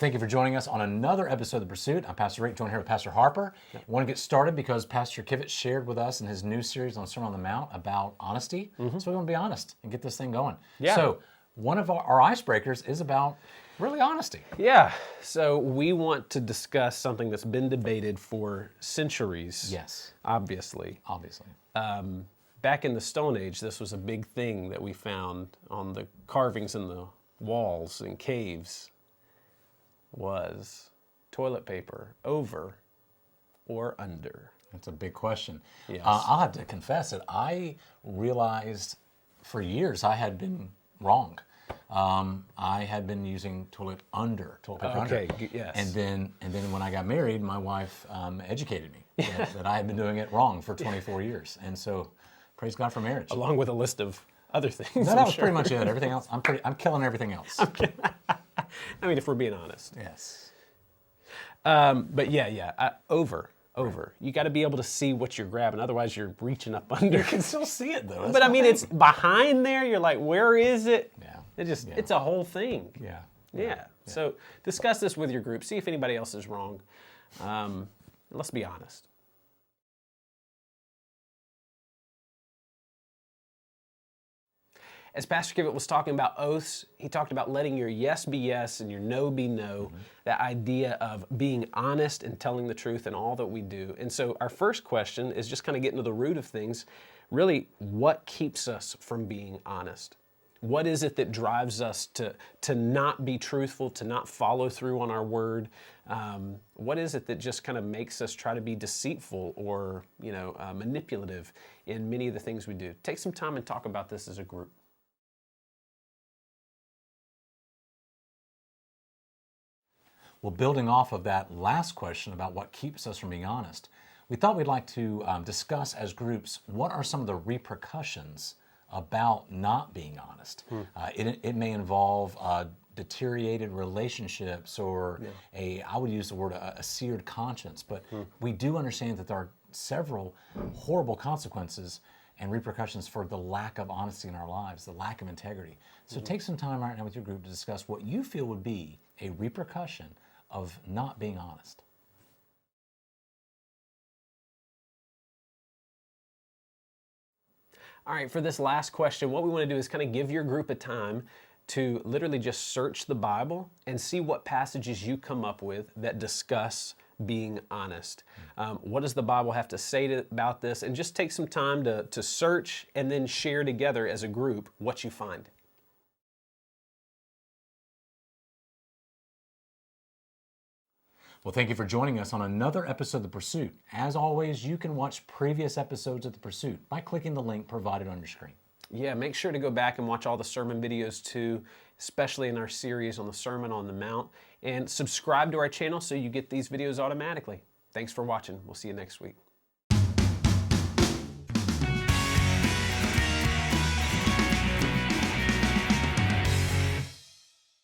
thank you for joining us on another episode of The Pursuit. I'm Pastor Rick, joined here with Pastor Harper. I want to get started because Pastor Kivett shared with us in his new series on Sermon on the Mount about honesty. So we want to be honest and get this thing going. Yeah. So one of our icebreakers is about really honesty. Yeah, so we want to discuss something that's been debated for centuries. Yes. Obviously. Back in the Stone Age, this was a big thing that we found on the carvings in the walls in caves, was toilet paper over or under? That's a big question. Yes. I'll have to confess that I realized for years I had been wrong. I had been using toilet paper under. Yes. And then when I got married, my wife educated me that I had been doing it wrong for 24 years. And so, praise God for marriage. Along with a list of other things. No, that was pretty much it. Everything else, I'm killing everything else. I mean, if we're being honest. Yes. But over. You got to be able to see what you're grabbing. Otherwise, you're reaching up under. You can still see it, though. But I mean, it's behind there. You're like, where is it? Yeah. It's a whole thing. Yeah. So discuss this with your group. See if anybody else is wrong. Let's be honest. As Pastor Kivett was talking about oaths, he talked about letting your yes be yes and your no be no, that idea of being honest and telling the truth in all that we do. And so our first question is just kind of getting to the root of things. Really, what keeps us from being honest? What is it that drives us to not be truthful, to not follow through on our word? What is it that just kind of makes us try to be deceitful or manipulative in many of the things we do? Take some time and talk about this as a group. Well, building off of that last question about what keeps us from being honest, we thought we'd like to discuss as groups what are some of the repercussions about not being honest. It may involve deteriorated relationships or I would use the word a seared conscience, but we do understand that there are several horrible consequences and repercussions for the lack of honesty in our lives, the lack of integrity. So take some time right now with your group to discuss what you feel would be a repercussion of not being honest. All right, for this last question, what we want to do is kind of give your group a time to literally just search the Bible and see what passages you come up with that discuss being honest. What does the Bible have to say about this? And just take some time to search and then share together as a group what you find. Well, thank you for joining us on another episode of The Pursuit. As always, you can watch previous episodes of The Pursuit by clicking the link provided on your screen. Yeah, make sure to go back and watch all the sermon videos too, especially in our series on the Sermon on the Mount. And subscribe to our channel so you get these videos automatically. Thanks for watching. We'll see you next week.